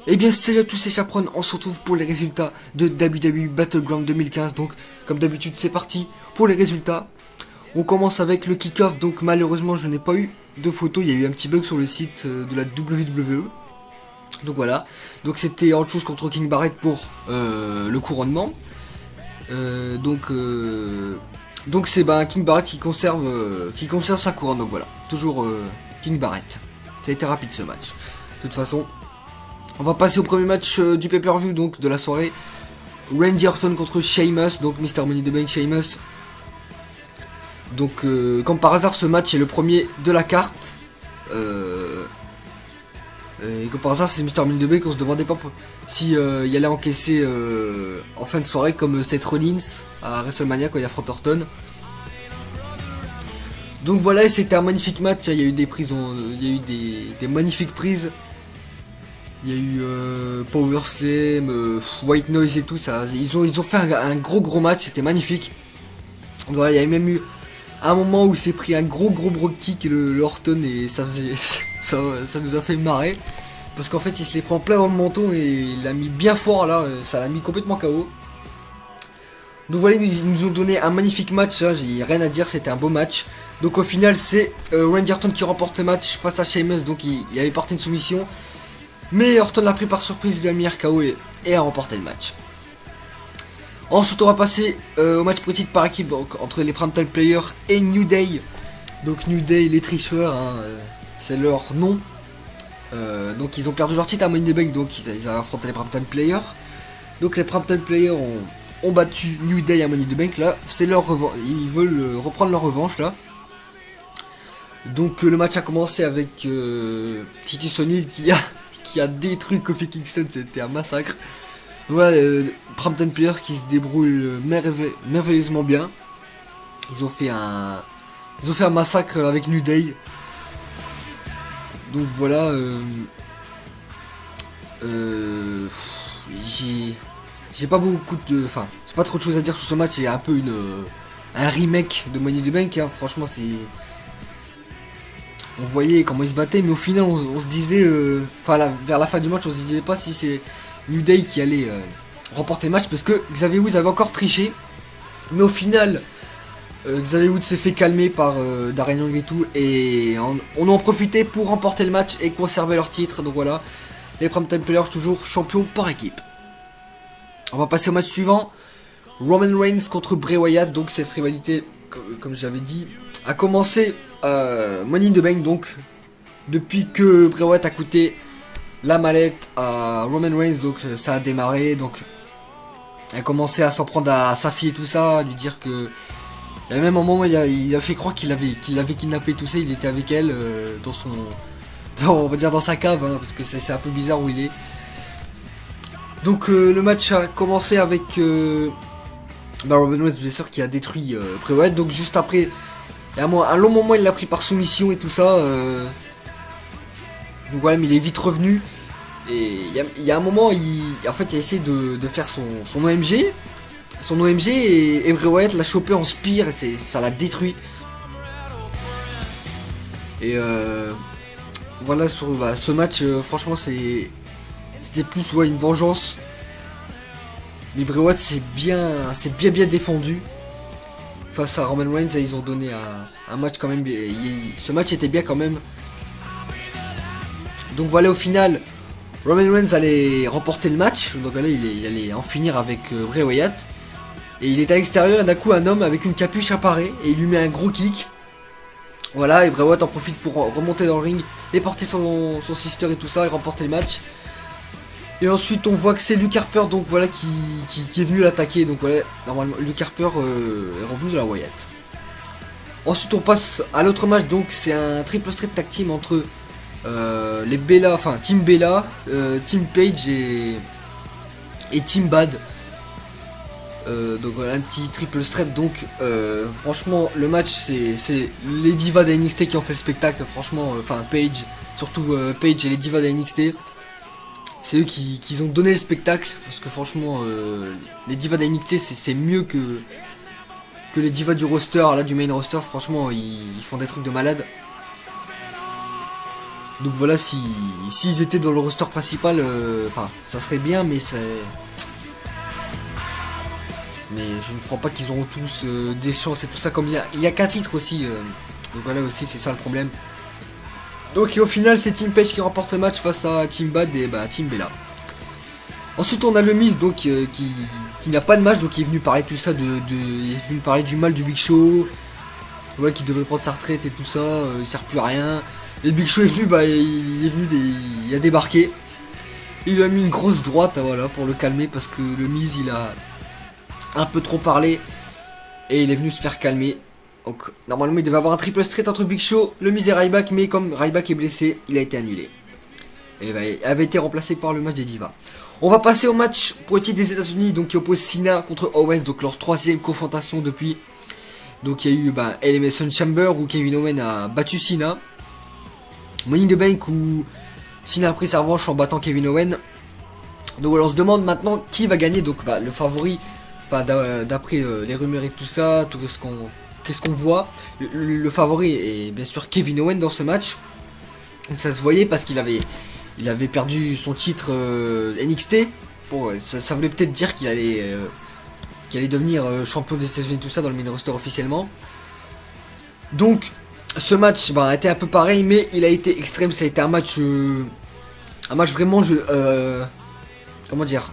Eh bien salut à tous, c'est Chaperon, on se retrouve pour les résultats de WWE Battleground 2015. Donc comme d'habitude c'est parti pour les résultats. On commence avec le kick-off, donc malheureusement je n'ai pas eu de photo, il y a eu un petit bug sur le site de la WWE. Donc voilà, donc c'était R-Truth contre King Barrett pour le couronnement. Donc c'est King Barrett qui conserve sa couronne, donc voilà, toujours King Barrett. Ça a été rapide ce match. De toute façon, on va passer au premier match du pay-per-view donc de la soirée. Randy Orton contre Sheamus, donc Mr. Money in the Bank Sheamus. Donc comme par hasard ce match est le premier de la carte. Et comme par hasard c'est Mr. Money in the Bank, on se demandait pas si il allait encaisser en fin de soirée comme Seth Rollins à WrestleMania quand il y a Fred Orton. Donc voilà, c'était un magnifique match, il y a eu des prises, il y a eu des magnifiques prises. Il y a eu Power Slam, White Noise et tout ça. Ils ont fait un gros match, c'était magnifique. Voilà, il y a même eu un moment où s'est pris un gros brogue kick le Orton et ça faisait ça nous a fait marrer. Parce qu'en fait il se les prend plein dans le menton et il l'a mis bien fort là, ça l'a mis complètement KO. Donc voilà, ils nous ont donné un magnifique match, hein, j'ai rien à dire, c'était un beau match. Donc au final c'est Randy Orton qui remporte le match face à Sheamus, donc il avait porté une soumission. Mais Orton l'a pris par surprise, lui a mis RKO et a remporté le match. Ensuite on va passer au match petit par équipe donc, entre les Primetime Players et New Day. Donc New Day, les tricheurs, hein, c'est leur nom. Donc ils ont perdu leur titre à Money in the Bank, donc ils avaient affronté les Primetime Players. Donc les Primetime Players ont battu New Day à Money in the Bank, là c'est leur revanche, ils veulent reprendre leur revanche là. Donc le match a commencé avec Titus O'Neil qui a détruit Kofi Kingston, c'était un massacre. Voilà, Primetime Players qui se débrouillent merveilleusement bien. Ils ont fait un massacre avec New Day. Donc voilà, j'ai pas beaucoup de, enfin, j'ai pas trop de choses à dire sur ce match. Il y a un peu un remake de Money in the Bank. Hein. Franchement, on voyait comment ils se battaient, mais au final on se disait, vers la fin du match on se disait pas si c'est New Day qui allait remporter le match, parce que Xavier Woods avait encore triché, mais au final Xavier Woods s'est fait calmer par Darren Young et tout, et on en profitait pour remporter le match et conserver leur titre. Donc voilà, les Primetime Players toujours champions par équipe. On va passer au match suivant, Roman Reigns contre Bray Wyatt. Donc cette rivalité, comme j'avais dit, a commencé Money in the Bank, donc depuis que Bray Wyatt a coûté la mallette à Roman Reigns, donc ça a démarré. Donc elle a commencé à s'en prendre à sa fille et tout ça, à lui dire que il y a même un moment où il a fait croire qu'il avait kidnappé tout ça, il était avec elle on va dire dans sa cave, hein, parce que c'est un peu bizarre où il est. Donc le match a commencé avec Roman Reigns bien sûr qui a détruit Bray Wyatt. Donc juste après, il y a un long moment il l'a pris par soumission et tout ça. Donc voilà, mais il est vite revenu. Et il y a un moment, il a essayé de faire son OMG. Son OMG et Bray Wyatt l'a chopé en spear et ça l'a détruit. Et voilà, sur ce match, franchement c'était plus une vengeance. Mais Bray Wyatt c'est bien défendu. Face à Roman Reigns, ils ont donné un match quand même. Ce match était bien quand même. Donc voilà, au final, Roman Reigns allait remporter le match. Donc là, il allait en finir avec Bray Wyatt. Et il était à l'extérieur et d'un coup, un homme avec une capuche apparaît et il lui met un gros kick. Voilà, et Bray Wyatt en profite pour remonter dans le ring et porter son sister et tout ça et remporter le match. Et ensuite on voit que c'est Luke Harper, donc voilà, qui est venu l'attaquer. Donc voilà, normalement Luke Harper est revenu de la Wyatt. Ensuite on passe à l'autre match, donc c'est un triple threat tag team entre les Bella, enfin Team Bella, Team Page et Team Bad. Donc voilà, un petit triple threat. Donc franchement le match c'est les divas de NXT qui ont fait le spectacle. Franchement, Page, surtout Page et les divas de NXT. C'est eux qui ont donné le spectacle, parce que franchement les divas de NXT c'est mieux que les divas du roster, là du main roster. Franchement ils font des trucs de malade. Donc voilà, s'ils étaient dans le roster principal, enfin, ça serait bien, mais c'est... Mais je ne crois pas qu'ils auront tous des chances et tout ça, comme il y a qu'un titre aussi. Donc voilà aussi, c'est ça le problème. Donc et au final, c'est Team Page qui remporte le match face à Team Bad et Team Bella. Ensuite, on a le Miz, donc qui n'a pas de match, donc il est venu parler tout ça, il est venu parler du mal du Big Show. Ouais, qui devrait prendre sa retraite et tout ça, il sert plus à rien. Et le Big Show est venu, il a débarqué. Il lui a mis une grosse droite, voilà, pour le calmer, parce que le Miz, il a un peu trop parlé. Et il est venu se faire calmer. Donc, normalement, il devait avoir un triple straight entre Big Show, le Miz et Ryback, mais comme Ryback est blessé, il a été annulé. Et il avait été remplacé par le match des Divas. On va passer au match pour le titre des États-Unis, donc qui oppose Cena contre Owens, donc leur troisième confrontation depuis. Donc il y a eu Elimination Chamber où Kevin Owens a battu Cena. Money in the Bank où Cena a pris sa revanche en battant Kevin Owens. Donc voilà, on se demande maintenant qui va gagner. Donc le favori, d'après les rumeurs et tout ça, qu'est-ce qu'on voit. Le favori est bien sûr Kevin Owens dans ce match. Donc ça se voyait parce qu'il avait perdu son titre NXT. Bon, ça voulait peut-être dire qu'il allait devenir champion des États-Unis, tout ça dans le main roster officiellement. Donc ce match a été un peu pareil, mais il a été extrême. Ça a été un match vraiment comment dire,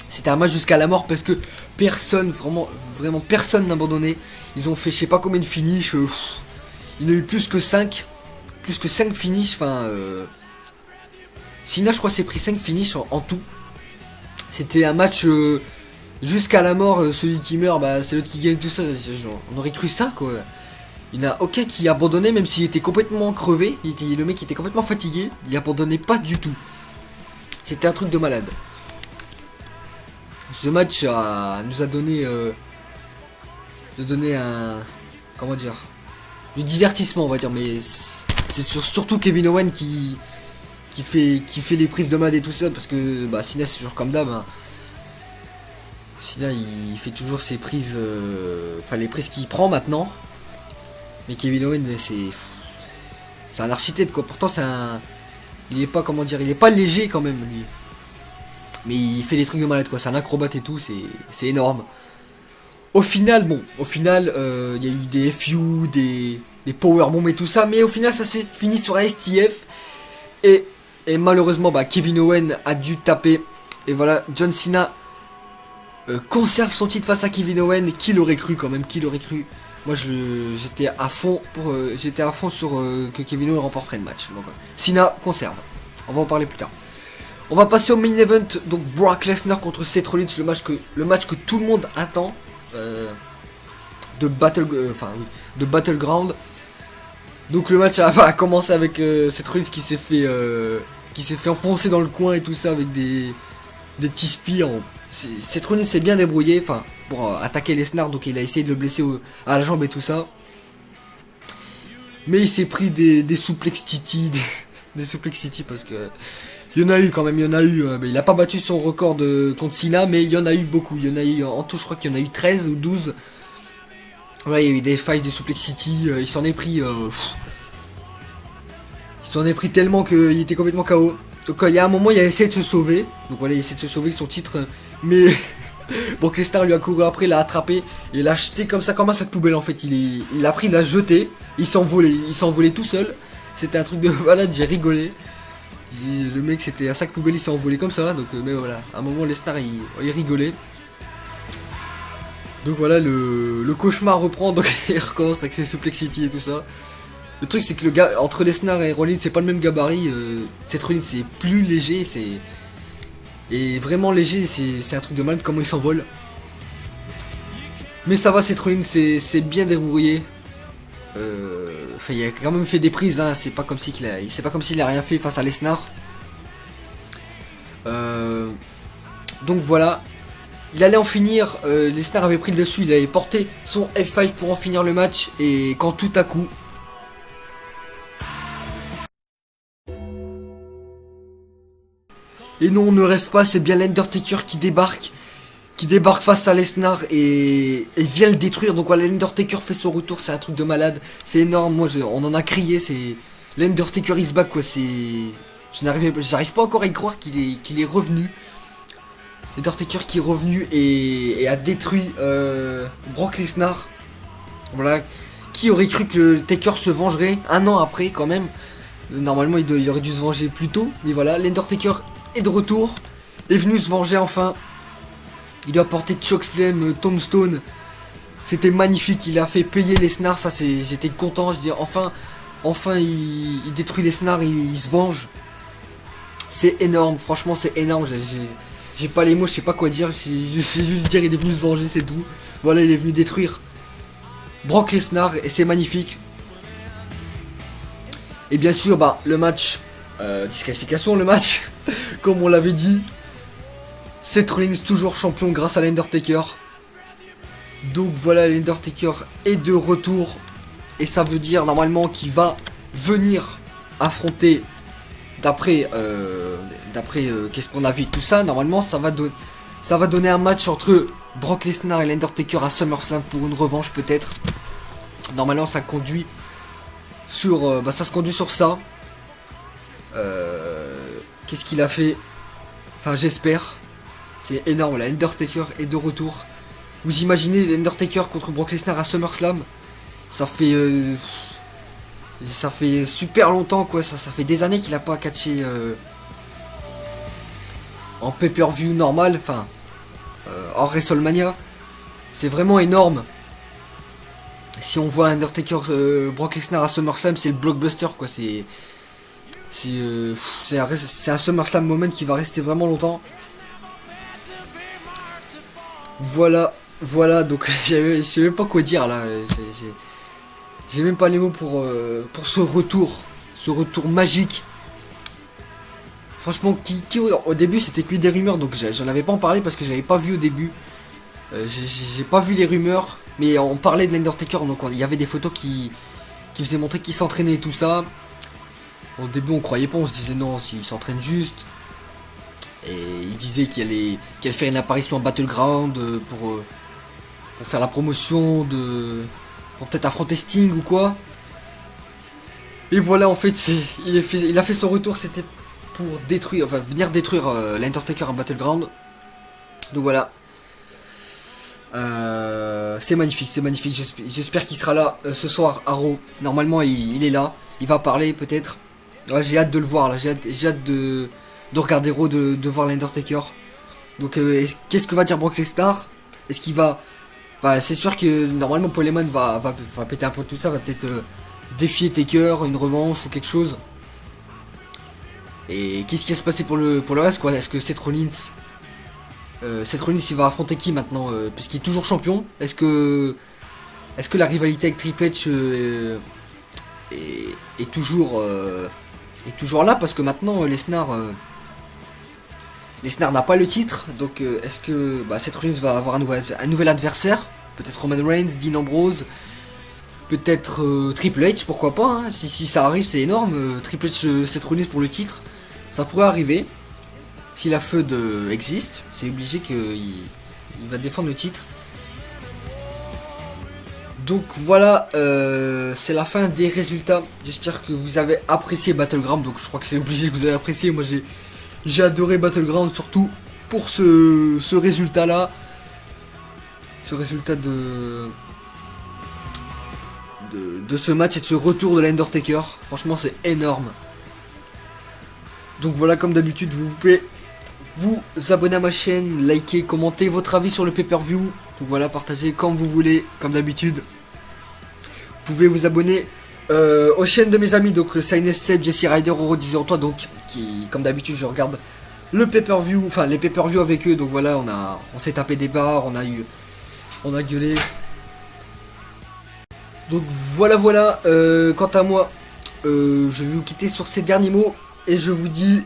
c'était un match jusqu'à la mort parce que personne, vraiment personne n'a abandonné. Ils ont fait je sais pas combien de finishes, il y en a eu plus que 5 finishes. Enfin Cena je crois s'est pris 5 finishes en tout. C'était un match jusqu'à la mort. Celui qui meurt, c'est l'autre qui gagne, tout ça. On aurait cru ça, quoi. Il n'y en a aucun qui abandonnait, même s'il était complètement crevé. Le mec était complètement fatigué. Il abandonnait pas du tout. C'était un truc de malade. Ce match nous a donné un... Comment dire, du divertissement, on va dire. Mais c'est surtout Kevin Owens qui fait les prises de Mad et tout ça. Parce que Cena c'est toujours comme d'hab. Cena il fait toujours ses prises, les prises qu'il prend maintenant. Mais Kevin Owens c'est un architecte, quoi. Pourtant il est pas, comment dire, il est pas léger quand même lui. Mais il fait des trucs de malade, quoi. C'est un acrobate et tout, c'est énorme. Au final, il y a eu des FU, des powerbombs et tout ça. Mais au final ça s'est fini sur un STF. Et malheureusement Kevin Owens a dû taper. Et voilà, John Cena conserve son titre face à Kevin Owens. Qui l'aurait cru quand même, qui l'aurait cru. Moi j'étais à fond sur que Kevin Owens remporterait le match. Donc Cena conserve. On va en parler plus tard. On va passer au main event, donc Brock Lesnar contre Seth Rollins, le match que tout le monde attend de Battleground. Donc le match a commencé avec Seth Rollins qui s'est fait enfoncer dans le coin et tout ça avec des petits spires. Seth Rollins s'est bien débrouillé, pour attaquer Lesnar, donc il a essayé de le blesser à la jambe et tout ça. Mais il s'est pris des suplex titi, des suplex titi parce que il y en a eu quand même, il a pas battu son record contre Cena, mais il y en a eu beaucoup. Il y en a eu en tout, je crois qu'il y en a eu 13 ou 12. Ouais, il y a eu des failles, des suplex city, il s'en est pris tellement qu'il était complètement KO. Donc il y a un moment, il a essayé de se sauver. Donc voilà, il a essayé de se sauver son titre, mais Brock Lesnar lui a couru après, l'a attrapé et il l'a jeté comme ça, comme un sac poubelle en fait. Il l'a pris, il l'a jeté, il s'est envolé tout seul. C'était un truc de malade, j'ai rigolé. Le mec c'était un sac poubelle, il s'est envolé comme ça. Donc mais voilà, à un moment Lesnar il rigolait. Donc voilà, le cauchemar reprend, donc il recommence avec ses suplexity et tout ça. Le truc c'est que le gars entre Lesnar et Rollins c'est pas le même gabarit. Cette Rollins c'est plus léger, et vraiment léger, c'est un truc de malade comment il s'envole. Mais ça va, cette Rollins c'est bien débrouillé. Il a quand même fait des prises, hein. C'est pas comme s'il a rien fait face à Lesnar. Donc voilà. Il allait en finir, Lesnar avait pris le dessus, il avait porté son F5 pour en finir le match. Et quand tout à coup... Et non, on ne rêve pas, c'est bien l'Undertaker qui débarque face à Lesnar et vient le détruire. Donc voilà, l'Undertaker fait son retour, c'est un truc de malade, c'est énorme. Moi on en a crié, l'Undertaker is back quoi, c'est... J'arrive pas encore à y croire qu'il est revenu. L'Undertaker qui est revenu et a détruit Brock Lesnar. Voilà. Qui aurait cru que le Taker se vengerait un an après quand même. Normalement il aurait dû se venger plus tôt. Mais voilà, l'Undertaker est de retour. Est venu se venger enfin. Il lui a porté Chokeslam, Tombstone. C'était magnifique, il a fait payer Lesnar, ça c'est, j'étais content, je dis enfin il détruit Lesnar, il se venge. C'est énorme, franchement c'est énorme, j'ai pas les mots, je sais pas quoi dire, je sais juste dire il est venu se venger, c'est tout. Voilà, il est venu détruire Brock Lesnar et c'est magnifique. Et bien sûr, bah le match, disqualification le match, comme on l'avait dit. Seth Rollins toujours champion grâce à l'Undertaker. Donc voilà, l'Undertaker est de retour. Et ça veut dire normalement qu'il va venir affronter, d'après qu'est-ce qu'on a vu tout ça, normalement ça va donner un match entre Brock Lesnar et l'Undertaker à SummerSlam pour une revanche peut-être. Normalement ça conduit sur ça se conduit sur ça. Qu'est-ce qu'il a fait? Enfin j'espère. C'est énorme, la Undertaker est de retour. Vous imaginez l'Undertaker contre Brock Lesnar à SummerSlam? Ça fait super longtemps quoi, ça fait des années qu'il a pas catché en pay-per-view normal, enfin en WrestleMania. C'est vraiment énorme. Si on voit Undertaker Brock Lesnar à SummerSlam, c'est le blockbuster quoi, c'est un SummerSlam moment qui va rester vraiment longtemps. Voilà, donc je sais même pas quoi dire là. J'ai même pas les mots pour ce retour magique. Franchement, au début c'était que des rumeurs, donc j'en avais pas en parlé parce que j'avais pas vu au début. J'ai pas vu les rumeurs, mais on parlait de l'Undertaker, donc il y avait des photos qui faisaient montrer qu'il s'entraînait et tout ça. Au début on croyait pas, on se disait non, s'il s'entraîne juste. Et il disait qu'il allait faire une apparition en Battleground pour faire la promotion pour peut-être affronter Sting ou quoi. Et voilà, en fait il a fait son retour, c'était pour venir détruire l'Undertaker en Battleground. Donc voilà. C'est magnifique. J'espère qu'il sera là ce soir à Raw. Normalement il est là, il va parler peut-être. Ouais, j'ai hâte de le voir là, j'ai hâte de regarder Raw, de voir l'Undertaker. Donc qu'est-ce que va dire Brock Lesnar? Est-ce qu'il va... c'est sûr que normalement Paul Heyman va péter un peu tout ça, va peut-être défier Taker, une revanche ou quelque chose. Et qu'est-ce qui va se passer pour le reste quoi? Est-ce que Seth Rollins il va affronter qui maintenant puisqu'il est toujours champion? Est-ce que la rivalité avec Triple H est toujours là? Parce que maintenant Lesnar n'a pas le titre, donc est-ce que Seth Rollins va avoir un nouvel adversaire? Peut-être Roman Reigns, Dean Ambrose, peut-être Triple H, pourquoi pas hein. Si ça arrive, c'est énorme. Triple H, Seth Rollins pour le titre, ça pourrait arriver. Si la feud existe, c'est obligé qu'il va défendre le titre. Donc voilà, c'est la fin des résultats. J'espère que vous avez apprécié Battleground. Donc je crois que c'est obligé que vous avez apprécié. Moi j'ai adoré Battleground, surtout pour ce résultat là. Ce résultat de ce match et de ce retour de l'Undertaker. Franchement c'est énorme. Donc voilà, comme d'habitude, vous pouvez vous abonner à ma chaîne, liker, commenter votre avis sur le pay-per-view. Donc voilà, partagez comme vous voulez, comme d'habitude. Vous pouvez vous abonner aux chaînes de mes amis, donc Sinus Seb, Jesse Ryder, Oro 1003, donc qui, comme d'habitude, je regarde le pay-per-view, enfin les pay-per-view avec eux. Donc voilà, on s'est tapé des barres, on a gueulé. Donc voilà, quant à moi, je vais vous quitter sur ces derniers mots et je vous dis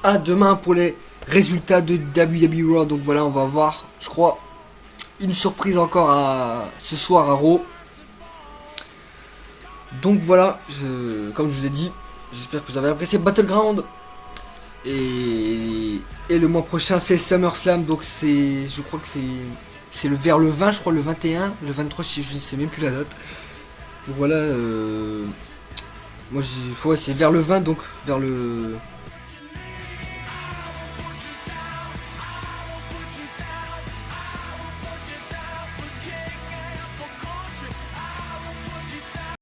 à demain pour les résultats de WWE Raw. Donc voilà, on va voir, je crois, une surprise encore ce soir à Raw. Donc voilà, comme je vous ai dit, j'espère que vous avez apprécié Battleground. Et le mois prochain c'est SummerSlam, donc je crois que c'est vers le 20, je crois, le 21, le 23, je ne sais même plus la date. Donc voilà, Moi, ouais, c'est vers le 20, donc vers le